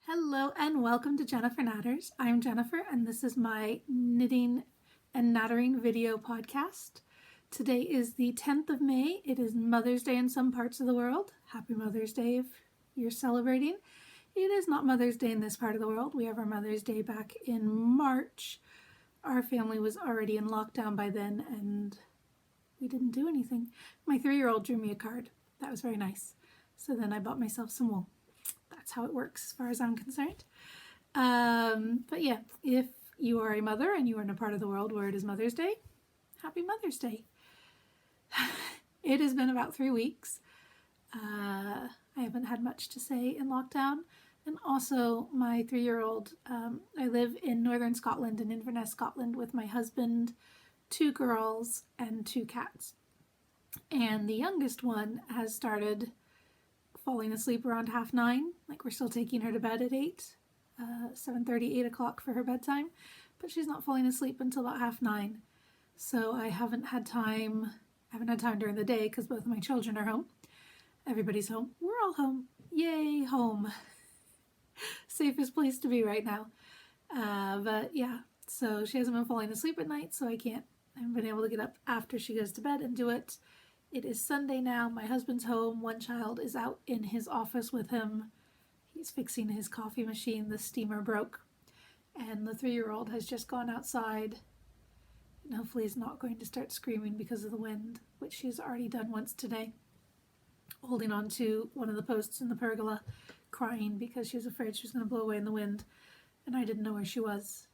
Hello and welcome to Jennifer Knatters. I'm Jennifer and this is my knitting and nattering video podcast. Today is the 10th of May. It is Mother's Day in some parts of the world. Happy Mother's Day if you're celebrating. It is not Mother's Day in this part of the world. We have our Mother's Day back in March. Our family was already in lockdown by then and we didn't do anything. My 3-year-old drew me a card. That was very nice. So then I bought myself some wool. That's how it works as far as I'm concerned. But yeah, if you are a mother and you are in a part of the world where it is Mother's Day, happy Mother's Day. It has been about 3 weeks. I haven't had much to say in lockdown. And also my 3-year-old, I live in northern Scotland, in Inverness, Scotland, with my husband, 2 girls, and 2 cats. And the youngest one has started falling asleep around 9:30, like we're still taking her to bed at 7:30, 8 o'clock for her bedtime, but she's not falling asleep until about 9:30. So I haven't had time during the day because both of my children are home. Everybody's home. We're all home. Yay, home. Safest place to be right now. But yeah, so she hasn't been falling asleep at night, so I haven't been able to get up after she goes to bed and do it. It is Sunday now. My husband's home. One child is out in his office with him. He's fixing his coffee machine. The steamer broke. And the 3-year-old has just gone outside and hopefully is not going to start screaming because of the wind, which she's already done once today, holding on to one of the posts in the pergola, crying because she was afraid she was going to blow away in the wind, and I didn't know where she was.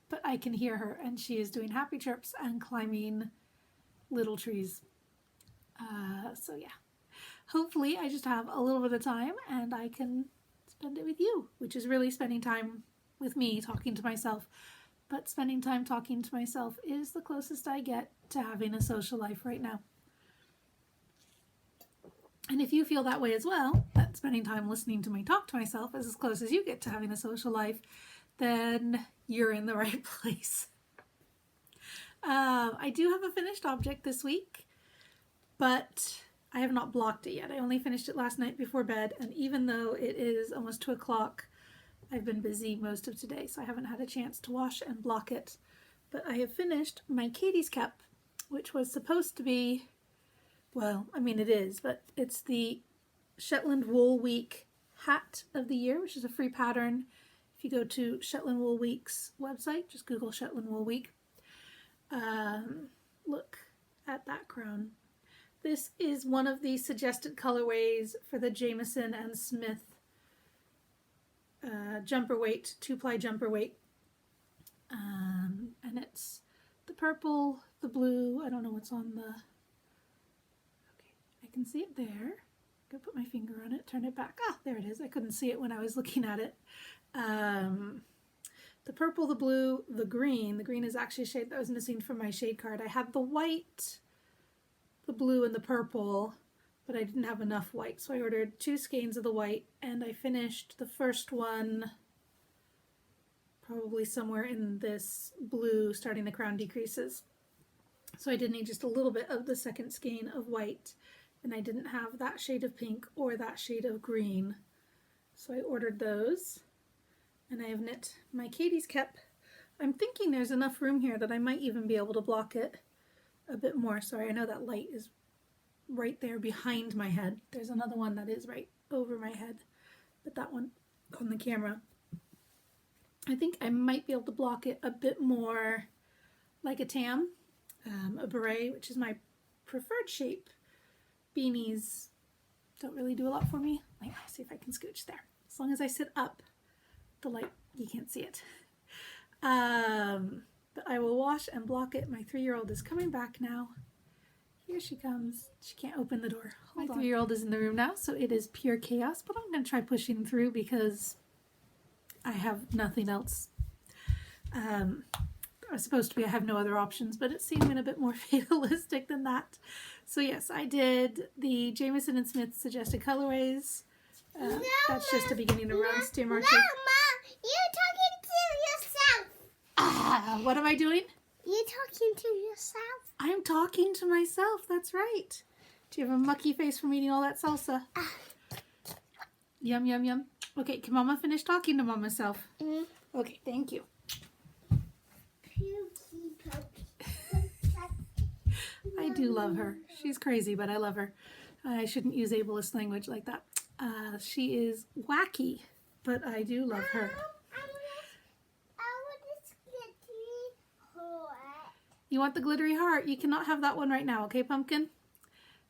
But I can hear her, and she is doing happy chirps and climbing little trees. So yeah, hopefully I just have a little bit of time and I can spend it with you, which is really spending time with me talking to myself. But spending time talking to myself is the closest I get to having a social life right now. And if you feel that way as well, that spending time listening to me talk to myself is as close as you get to having a social life, then you're in the right place. I do have a finished object this week, but I have not blocked it yet. I only finished it last night before bed, and even though it is almost 2 o'clock, I've been busy most of today, so I haven't had a chance to wash and block it. But I have finished my Katie's cap, which was supposed to be, well, I mean it is, but it's the Shetland Wool Week hat of the year, which is a free pattern. If you go to Shetland Wool Week's website, just Google Shetland Wool Week, look at that crown. This is one of the suggested colorways for the Jamieson and Smith jumper weight, 2-ply jumper weight. And it's the purple, the blue, I don't know what's on the, okay, I can see it there. Go put my finger on it, turn it back. Ah, there it is. I couldn't see it when I was looking at it. The purple, the blue, the green. The green is actually a shade that was missing from my shade card. I had the white, the blue, and the purple, but I didn't have enough white. So I ordered 2 skeins of the white, and I finished the first one probably somewhere in this blue, starting the crown decreases. So I did need just a little bit of the second skein of white, and I didn't have that shade of pink or that shade of green. So I ordered those. And I have knit my Katie's cap. I'm thinking there's enough room here that I might even be able to block it a bit more. Sorry, I know that light is right there behind my head. There's another one that is right over my head, but that one on the camera, I think I might be able to block it a bit more like a tam, a beret, which is my preferred shape. Beanies don't really do a lot for me. Let me see if I can scooch there. As long as I sit up, the light, you can't see it. But I will wash and block it. My 3-year-old is coming back now. Here she comes. She can't open the door. Hold on. My 3-year-old is in the room now, so it is pure chaos, but I'm going to try pushing through because I have nothing else. I was supposed to be, I have no other options, but it seemed a bit more fatalistic than that. So yes, I did the Jamieson and Smith suggested colorways. No, that's just a beginning to round stem archer. No, Ma, you're talking to yourself. What am I doing? You're talking to yourself. I'm talking to myself, that's right. Do you have a mucky face from eating all that salsa? Yum, yum, yum. Okay, can Mama finish talking to Mama self? Mm. Okay, thank you. I do love her. She's crazy, but I love her. I shouldn't use ableist language like that. She is wacky, but I do love her. You want the glittery heart? You cannot have that one right now, okay, Pumpkin?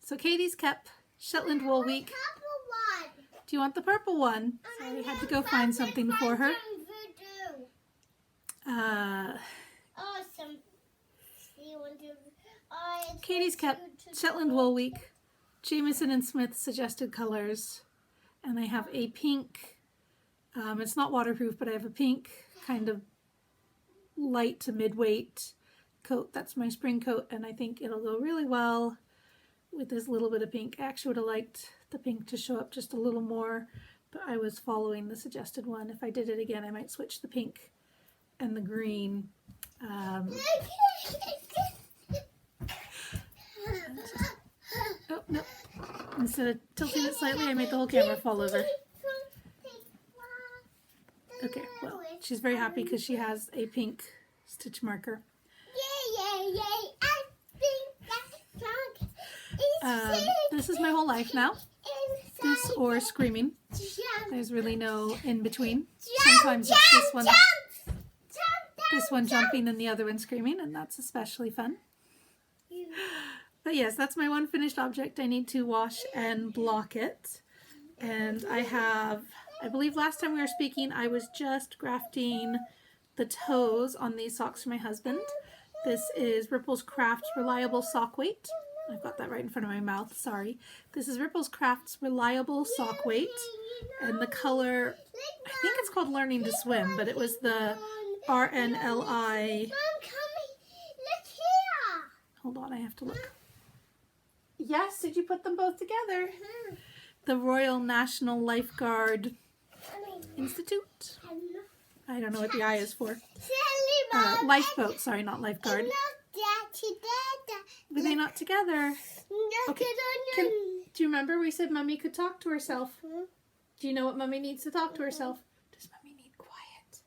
So Katie's kept Shetland Wool Week. Do you want the purple one? So we had to go find something for her. Awesome. Katie's kept Shetland Wool Week. Jameson and Smith suggested colors. And I have a pink, it's not waterproof, but I have a pink kind of light to mid-weight coat. That's my spring coat, and I think it'll go really well with this little bit of pink. I actually would have liked the pink to show up just a little more, but I was following the suggested one. If I did it again, I might switch the pink and the green. Oh, no. Instead of tilting it slightly, I made the whole camera fall over. Okay, well, she's very happy because she has a pink stitch marker. This is my whole life now. This or screaming. There's really no in between. Sometimes it's this one jumping and the other one screaming, and that's especially fun. But yes, that's my one finished object. I need to wash and block it. And I believe last time we were speaking, I was just grafting the toes on these socks for my husband. This is Ripple's Crafts Reliable Sock Weight. I've got that right in front of my mouth, sorry. This is Ripple's Crafts Reliable Sock Weight. And the color, I think it's called Learning to Swim, but it was the RNLI. Hold on, I have to look. Yes, did you put them both together? The Royal National Lifeguard Institute. I don't know what the I is for. Lifeboat, sorry, not lifeguard. Were they not together? Okay. Do you remember we said Mummy could talk to herself? Do you know what Mummy needs to talk to herself? Does Mummy need quiet?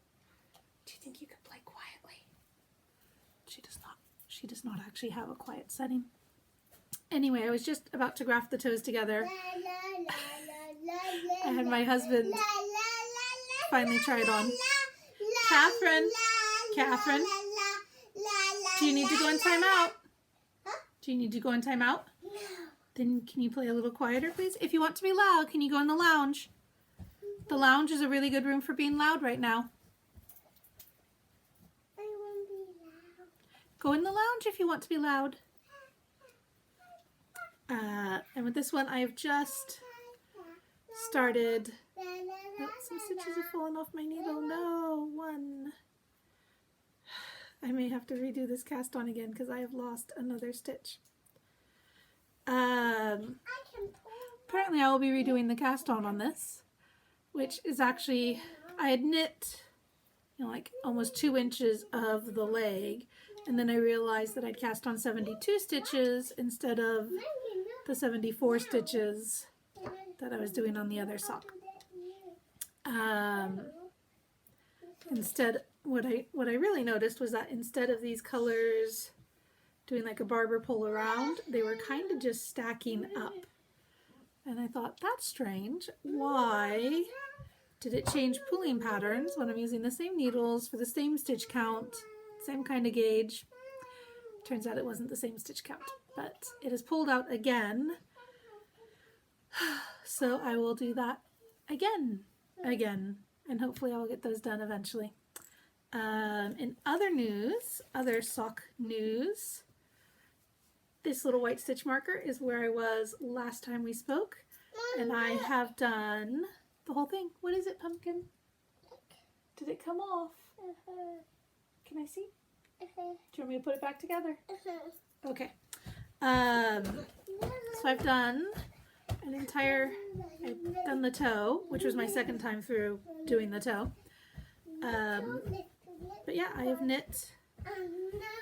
Do you think you could play quietly? She does not. She does not actually have a quiet setting. Anyway, I was just about to graft the toes together. I had my husband finally try it on. Catherine, do you need to go in timeout? Do you need to go in timeout? Then can you play a little quieter, please? If you want to be loud, can you go in the lounge? The lounge is a really good room for being loud right now. Go in the lounge if you want to be loud. And with this one, I have just started. Oh, some stitches have fallen off my needle. No, one. I may have to redo this cast on again because I have lost another stitch. Apparently I will be redoing the cast on this, which is actually, I had knit, like almost 2 inches of the leg, and then I realized that I'd cast on 72 stitches instead of the 74 stitches that I was doing on the other sock. Instead, what I really noticed was that instead of these colors doing like a barber pull around, they were kind of just stacking up. And I thought, that's strange. Why did it change pulling patterns when I'm using the same needles for the same stitch count, same kind of gauge? Turns out it wasn't the same stitch count, but it is pulled out again. So I will do that again, and hopefully I'll get those done eventually. In other news, other sock news, this little white stitch marker is where I was last time we spoke, and I have done the whole thing. What is it, Pumpkin? Did it come off? Can I see? Do you want me to put it back together? Okay. So I've done I've done the toe, which was my second time through doing the toe. But yeah, I have knit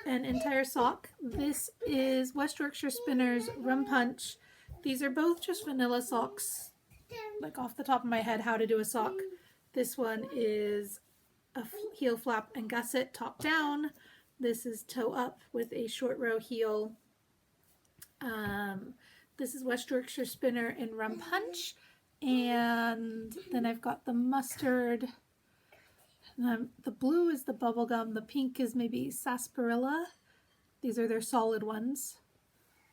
an entire sock. This is West Yorkshire Spinners Rum Punch. These are both just vanilla socks like off the top of my head how to do a sock. This one is a heel flap and gusset top down. This is toe up with a short row heel. This is West Yorkshire Spinner in Rum Punch. And then I've got the mustard. The blue is the bubblegum. The pink is maybe sarsaparilla. These are their solid ones.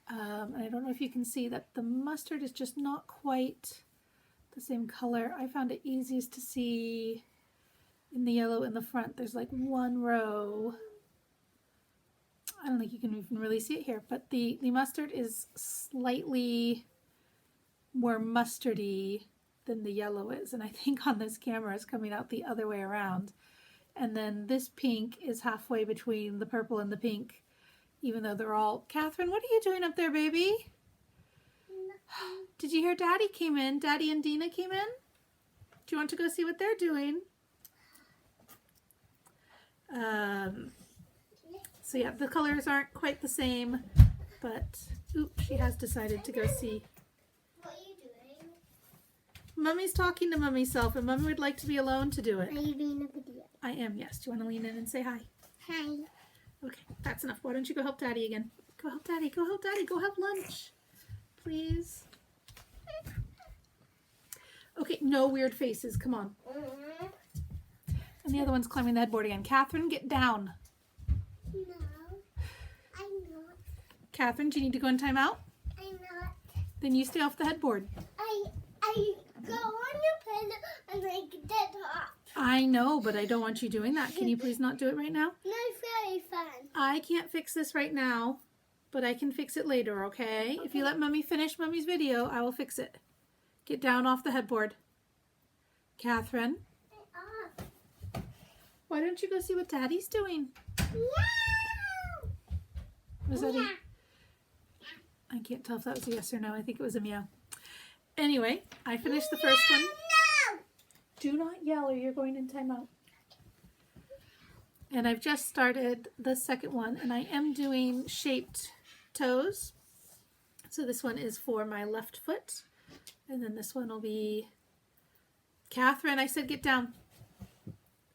And I don't know if you can see that the mustard is just not quite the same color. I found it easiest to see in the yellow in the front. There's like one row. I don't think you can even really see it here, but the mustard is slightly more mustardy than the yellow is, and I think on this camera it's coming out the other way around. And then this pink is halfway between the purple and the pink, even though they're all... Catherine, what are you doing up there, baby? Did you hear Daddy came in? Daddy and Dina came in? Do you want to go see what they're doing? So yeah, the colors aren't quite the same, but oops, she has decided to go see. What are you doing? Mummy's talking to Mummy's self, and Mummy would like to be alone to do it. Are you doing a video? I am, yes. Do you want to lean in and say hi? Hi. Okay, that's enough. Why don't you go help Daddy again? Go help Daddy. Go help Daddy. Go have lunch. Please. Okay, no weird faces. Come on. And the other one's climbing the headboard again. Catherine, get down. No, I'm not. Catherine, do you need to go in timeout? I'm not. Then you stay off the headboard. I go on the pillow and I get off. I know, but I don't want you doing that. Can you please not do it right now? No, it's very fun. I can't fix this right now, but I can fix it later, okay? If you let Mummy finish Mummy's video, I will fix it. Get down off the headboard. Catherine, why don't you go see what Daddy's doing? Meow. Was that a... I can't tell if that was a yes or no. I think it was a meow. Anyway, I finished the first one. No. Do not yell or you're going in timeout. And I've just started the second one, and I am doing shaped toes. So this one is for my left foot, and then this one will be... Catherine, I said get down.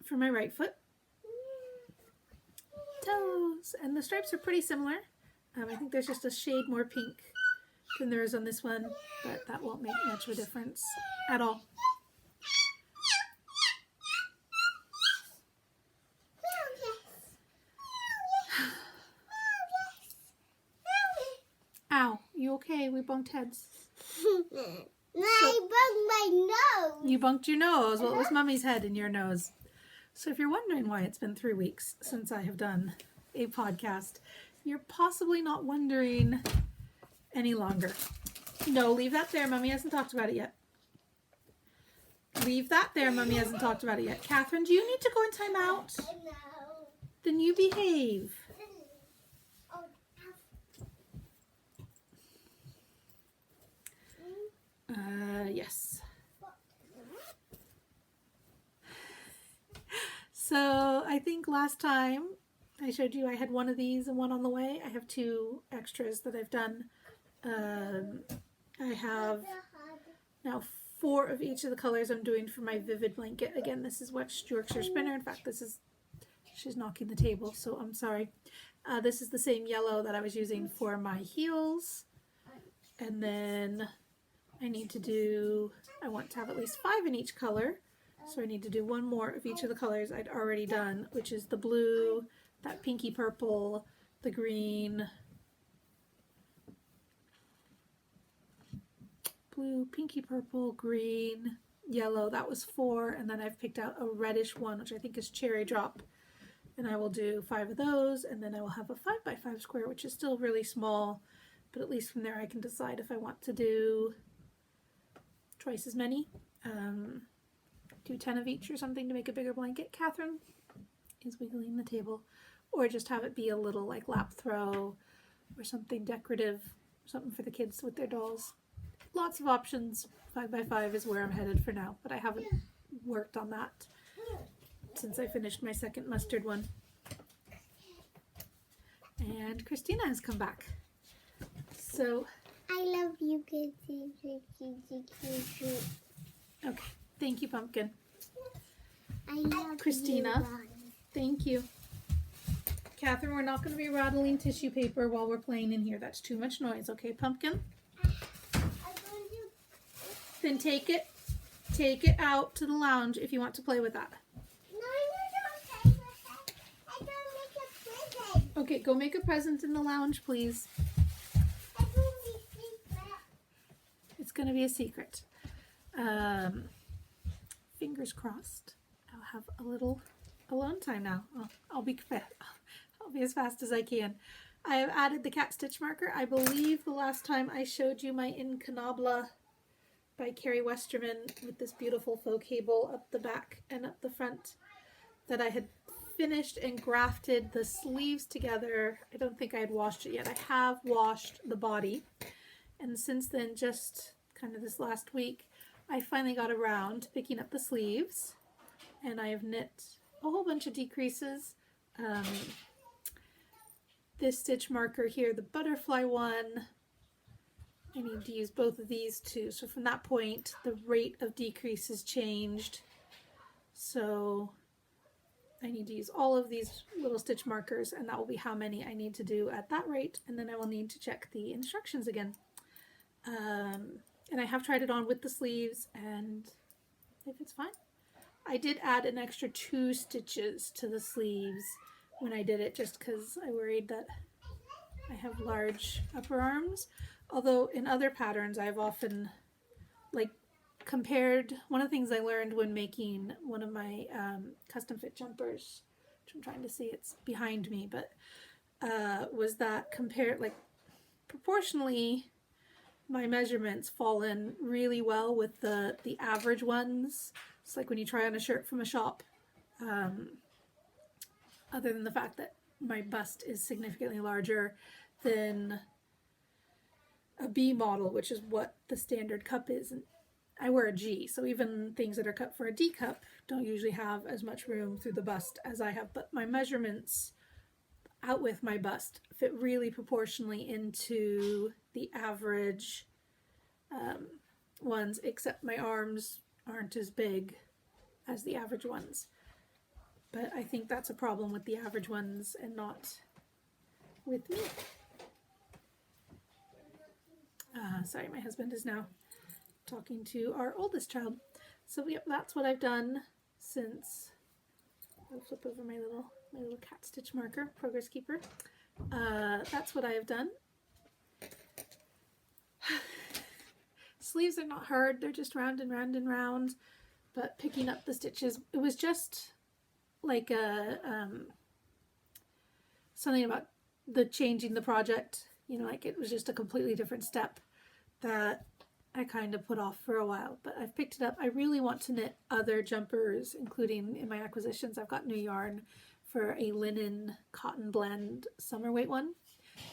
For my right foot. Toes. And the stripes are pretty similar. I think there's just a shade more pink than there is on this one, but that won't make much of a difference at all. Ow, you okay? We bumped heads. I bumped my nose. You bumped your nose. Well, it was Mummy's head and your nose. So if you're wondering why it's been 3 weeks since I have done a podcast, you're possibly not wondering any longer. No, leave that there. Mummy hasn't talked about it yet. Leave that there. Mummy hasn't talked about it yet. Catherine, do you need to go in timeout? No. Then you behave. Yes. So I think last time I showed you I had one of these and one on the way. I have 2 extras that I've done. I have now 4 of each of the colors I'm doing for my Vivid blanket. Again, this is West Yorkshire Spinner. In fact, she's knocking the table, so I'm sorry. This is the same yellow that I was using for my heels. And then I want to have at least 5 in each color. So I need to do 1 more of each of the colors I'd already done, which is the blue, that pinky purple, the green, blue, pinky purple, green, yellow. That was 4. And then I've picked out a reddish one, which I think is Cherry Drop. And I will do 5 of those. And then I will have a 5x5 square, which is still really small. But at least from there I can decide if I want to do twice as many. Do 10 of each or something to make a bigger blanket. Catherine is wiggling the table. Or just have it be a little like lap throw or something decorative, something for the kids with their dolls. Lots of options. 5x5 is where I'm headed for now, but I haven't worked on that since I finished my second mustard one. And Christina has come back. So I love you, Okay, thank you, Pumpkin. I love Christina. you, Thank you. Catherine, we're not going to be rattling tissue paper while we're playing in here. That's too much noise, okay, Pumpkin? Then take it out to the lounge if you want to play with that. No, you don't play with it. I don't make a present. Okay, go make a present in the lounge, please. I don't make secret. It's going to be a secret. Fingers crossed. I'll have a little alone time now. I'll be as fast as I can. I have added the cat stitch marker. I believe the last time I showed you my Incunabula by Karie Westermann with this beautiful faux cable up the back and up the front, that I had finished and grafted the sleeves together. I don't think I had washed it yet. I have washed the body, and since then, just kind of this last week, I finally got around to picking up the sleeves, and I have knit a whole bunch of decreases. This stitch marker here, the butterfly one, I need to use both of these too. So from that point, the rate of decreases changed. So I need to use all of these little stitch markers, and that will be how many I need to do at that rate. And then I will need to check the instructions again. And I have tried it on with the sleeves, and if it's fine. I did add an extra 2 stitches to the sleeves when I did it, just because I worried that I have large upper arms. Although in other patterns, I've often compared, one of the things I learned when making one of my custom fit jumpers, which I'm trying to see, it's behind me, but was that proportionally, my measurements fall in really well with the average ones. It's like when you try on a shirt from a shop, other than the fact that my bust is significantly larger than a B model, which is what the standard cup is. And I wear a G, so even things that are cut for a D cup don't usually have as much room through the bust as I have. But my measurements out with my bust fit really proportionally into the average ones, except my arms aren't as big as the average ones. But I think that's a problem with the average ones and not with me. Sorry, my husband is now talking to our oldest child. So yep, that's what I've done since. I'll flip over my little cat stitch marker, progress keeper. That's what I have done. Sleeves are not hard, they're just round and round and round, but picking up the stitches, it was just like something about the changing the project, like it was just a completely different step that I kind of put off for a while, but I've picked it up. I really want to knit other jumpers, including in my acquisitions. I've got new yarn for a linen cotton blend summer weight one.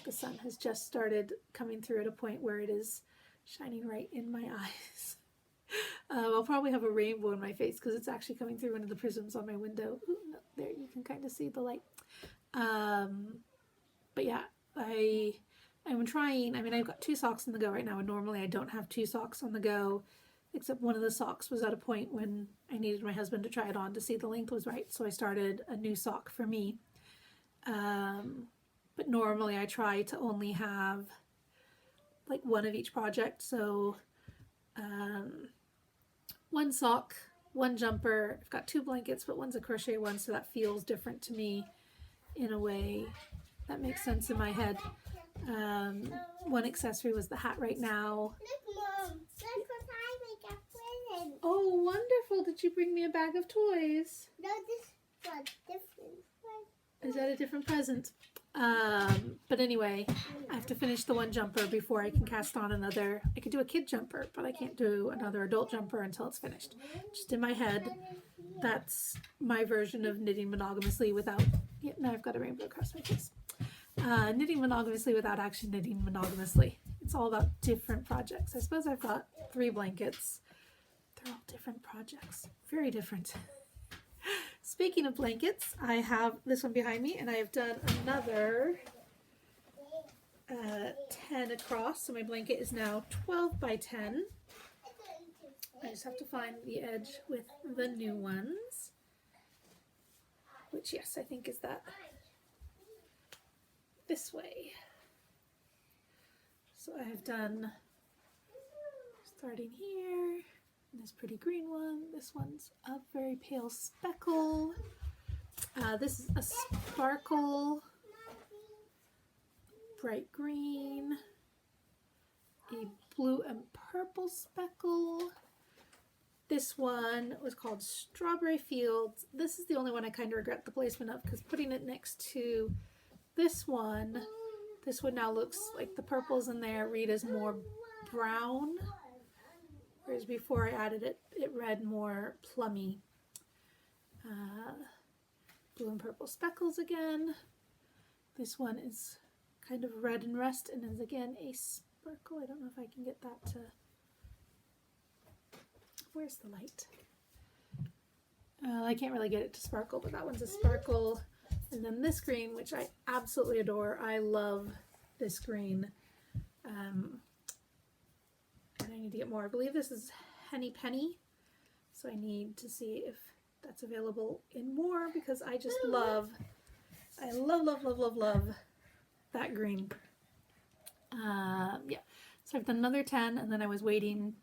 The sun has just started coming through at a point where it is shining right in my eyes. I'll probably have a rainbow in my face because it's actually coming through one of the prisms on my window. Ooh, no, there you can kind of see the light. But yeah, I'm trying. I mean, I've got 2 socks on the go right now, and normally I don't have 2 socks on the go, except one of the socks was at a point when I needed my husband to try it on to see the length was right, so I started a new sock for me. But normally I try to only have like one of each project, so 1 sock, 1 jumper. I've got 2 blankets, but one's a crochet one, so that feels different to me in a way that makes sense in my head. 1 accessory was the hat right now. Look, Mom. Look what I make a present. Oh, wonderful. Did you bring me a bag of toys? No, this was different. Is that a different present? But anyway, I have to finish the 1 jumper before I can cast on another. I could do a kid jumper, but I can't do another adult jumper until it's finished. Just in my head, that's my version of knitting monogamously without... Yeah, now I've got a rainbow across my face. Knitting monogamously without actually knitting monogamously. It's all about different projects. I suppose I've got 3 blankets. They're all different projects. Very different. Speaking of blankets, I have this one behind me, and I have done another 10 across, so my blanket is now 12 by 10. I just have to find the edge with the new ones, which, yes, I think is that this way. So I have done, starting here, this pretty green one. This one's a very pale speckle. This is a sparkle, bright green, a blue and purple speckle. This one was called Strawberry Fields. This is the only one I kind of regret the placement of, because putting it next to this one now looks like the purples in there read as more brown, whereas before I added it, it read more plummy. Blue and purple speckles again. This one is kind of red and rust and is again a sparkle. I don't know if I can get that to... Where's the light? I can't really get it to sparkle, but that one's a sparkle. And then this green, which I absolutely adore. I love this green. And I need to get more. I believe this is Henny Penny. So I need to see if that's available in more, because I just love, I love that green. Yeah. So I've done another 10, and then I was waiting.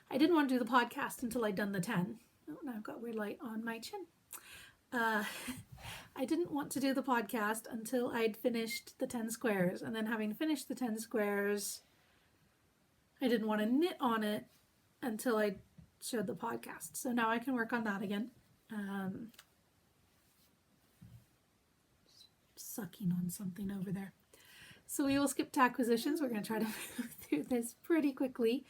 I didn't want to do the podcast until I'd done the 10. Oh, now I've got weird light on my chin. I didn't want to do the podcast until I'd finished the 10 squares. And then having finished the 10 squares, I didn't want to knit on it until I showed the podcast. So now I can work on that again. Sucking on something over there. So we will skip to acquisitions. We're going to try to move through this pretty quickly.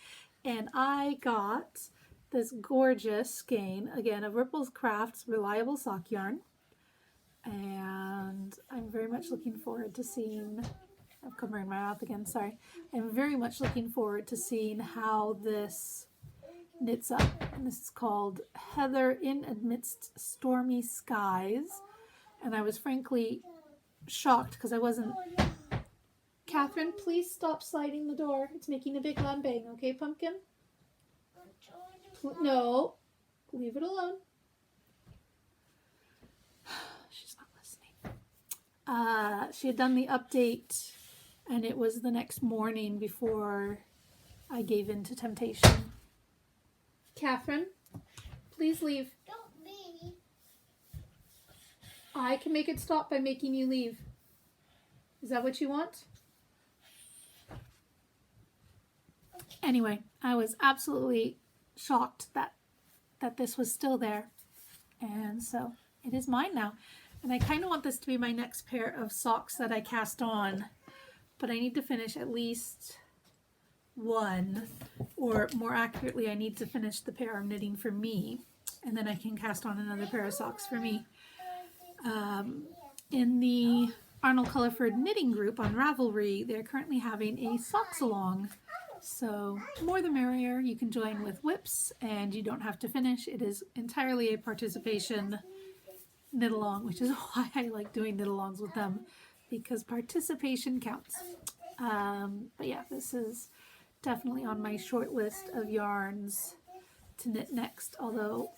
And I got this gorgeous skein, again, of Ripples Crafts Reliable Sock Yarn. And I'm very much looking forward to seeing, I'm covering my mouth again, sorry. I'm very much looking forward to seeing how this knits up. And this is called Heather in Amidst Stormy Skies. And I was frankly shocked because I wasn't... Catherine, please stop sliding the door. It's making a big loud bang, okay, Pumpkin? No, leave it alone. She's not listening. She had done the update, and it was the next morning before I gave in to temptation. Catherine, please leave. Don't leave. I can make it stop by making you leave. Is that what you want? Anyway, I was absolutely shocked that this was still there. And so it is mine now. And I kind of want this to be my next pair of socks that I cast on. But I need to finish at least one. Or more accurately, I need to finish the pair I'm knitting for me. And then I can cast on another pair of socks for me. In the Arnold Culliford knitting group on Ravelry, they're currently having a socks along. So more the merrier. You can join with whips and you don't have to finish. It is entirely a participation knit along, which is why I like doing knit alongs with them, because participation counts. But yeah, this is definitely on my short list of yarns to knit next, although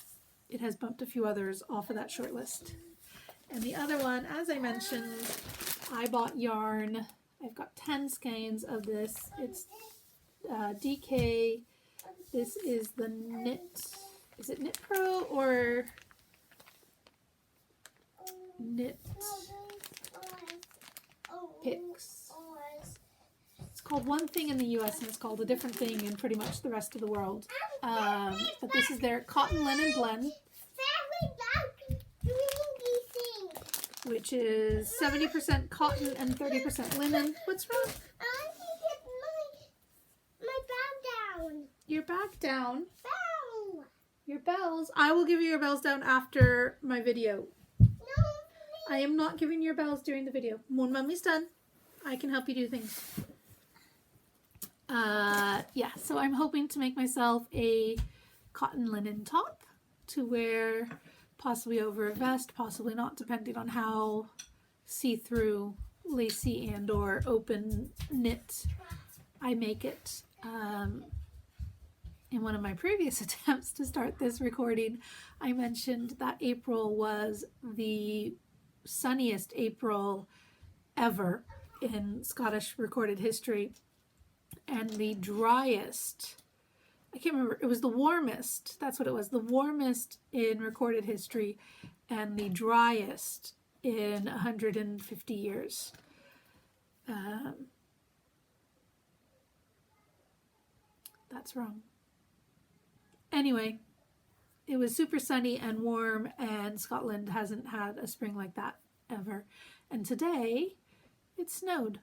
it has bumped a few others off of that short list. And the other one, as I mentioned, I bought yarn. I've got 10 skeins of this. It's DK. This is the Knit, is it Knit Pro or Knit Picks? It's called one thing in the US and it's called a different thing in pretty much the rest of the world. But this is their cotton linen blend, which is 70% cotton and 30% linen. What's wrong? Your bag down. Bell. Your bells. I will give you your bells down after my video. No, I am not giving you your bells during the video. When Mummy's done, I can help you do things. Yeah, so I'm hoping to make myself a cotton linen top to wear possibly over a vest, possibly not, depending on how see-through lacy and or open knit. I make it. In one of my previous attempts to start this recording, I mentioned that April was the sunniest April ever in Scottish recorded history, and the driest, I can't remember, it was the warmest, that's what it was, the warmest in recorded history, and the driest in 150 years. That's wrong. Anyway, it was super sunny and warm, and Scotland hasn't had a spring like that ever. And today, it snowed.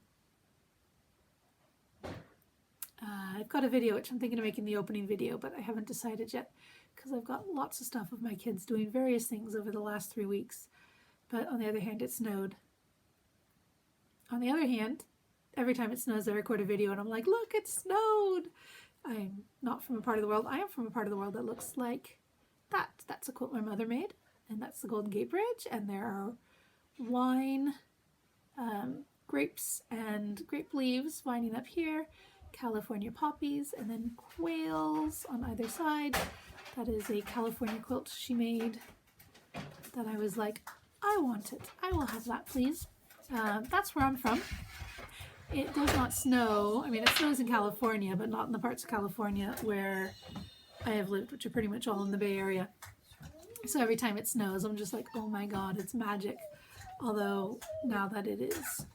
I've got a video, which I'm thinking of making the opening video, but I haven't decided yet, because I've got lots of stuff of my kids doing various things over the last 3 weeks. But on the other hand, it snowed. On the other hand, every time it snows, I record a video, and I'm like, look, it snowed! I'm not from a part of the world. I am from a part of the world that looks like that. That's a quilt my mother made, and that's the Golden Gate Bridge, and there are wine, grapes and grape leaves winding up here, California poppies, and then quails on either side. That is a California quilt she made that I was like, I want it. I will have that, please. That's where I'm from. It does not snow. I mean, it snows in California, but not in the parts of California where I have lived, which are pretty much all in the Bay Area. So every time it snows, I'm just like, oh my God, it's magic. Although now that it is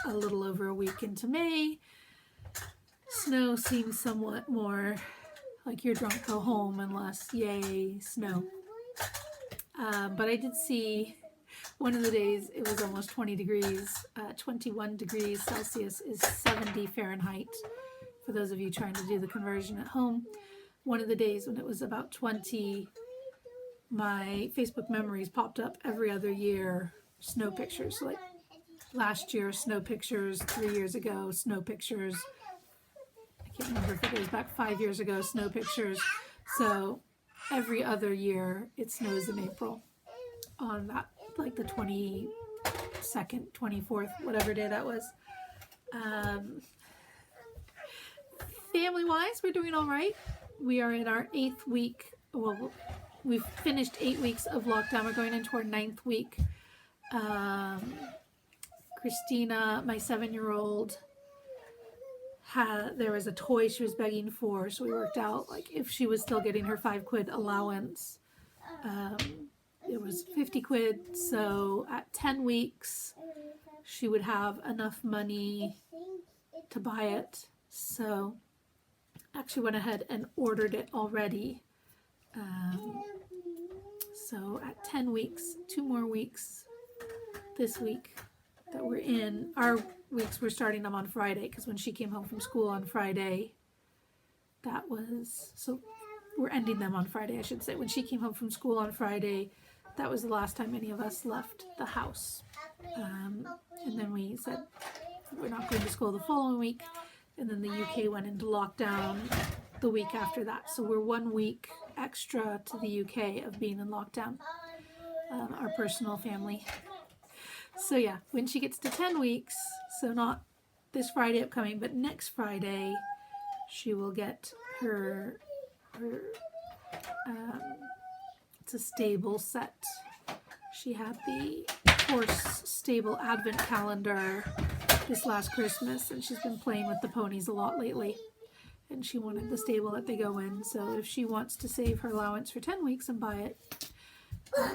a little over a week into May, snow seems somewhat more like you're drunk, go home, unless, yay, snow. But I did see one of the days it was almost 20 degrees. 21 degrees Celsius is 70 Fahrenheit, for those of you trying to do the conversion at home. One of the days when it was about 20, my Facebook memories popped up every other year, snow pictures. So like last year, snow pictures, 3 years ago, snow pictures. I can't remember if it goes back 5 years ago, snow pictures. So every other year it snows in April on that, like the 22nd, 24th, whatever day that was. Family-wise, we're doing all right. We are in our 8th week. Well, we've finished 8 weeks of lockdown. We're going into our 9th week. Christina, my 7-year-old, there was a toy she was begging for, so we worked out like if she was still getting her 5 quid allowance, it was 50 quid, so at 10 weeks she would have enough money to buy it. So I actually went ahead and ordered it already. So at 10 weeks, 2 more weeks this week that we're in. Our weeks, we're starting them on Friday, because when she came home from school on Friday, that was, so we're ending them on Friday, I should say. When she came home from school on Friday, that was the last time any of us left the house. And then we said we're not going to school the following week, and then the UK went into lockdown the week after that. So we're 1 week extra to the UK of being in lockdown, our personal family. So yeah, when she gets to 10 weeks, so not this Friday upcoming, but next Friday, she will get her it's a stable set. She had the horse stable advent calendar this last Christmas, and she's been playing with the ponies a lot lately, and she wanted the stable that they go in. So if she wants to save her allowance for 10 weeks and buy it,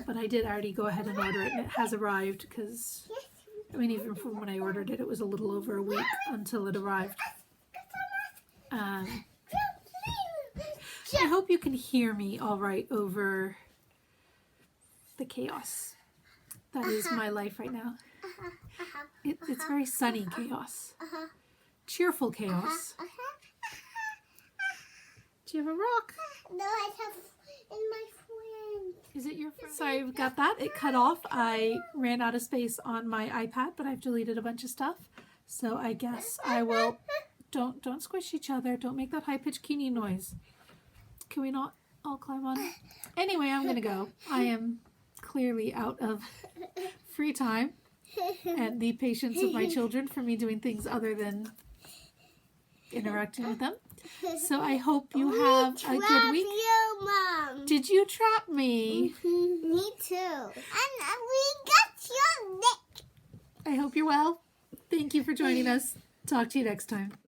but I did already go ahead and order it, and it has arrived, because I mean, even from when I ordered it, it was a little over a week until it arrived. I hope you can hear me all right over the chaos that is my life right now. It's very sunny chaos. Cheerful chaos. Do you have a rock? No, I have in my friend. Is it your friend? Sorry, I've got that. It cut off. I ran out of space on my iPad, but I've deleted a bunch of stuff. So I guess I will... Don't squish each other. Don't make that high-pitched keening noise. Can we not all climb on? Anyway, I'm going to go. I am clearly out of free time. and the patience of my children for me doing things other than interacting with them. So I hope you have a good week. You, Mom. Did you trap me? Me too. And we got your lick. I hope you're well. Thank you for joining us. Talk to you next time.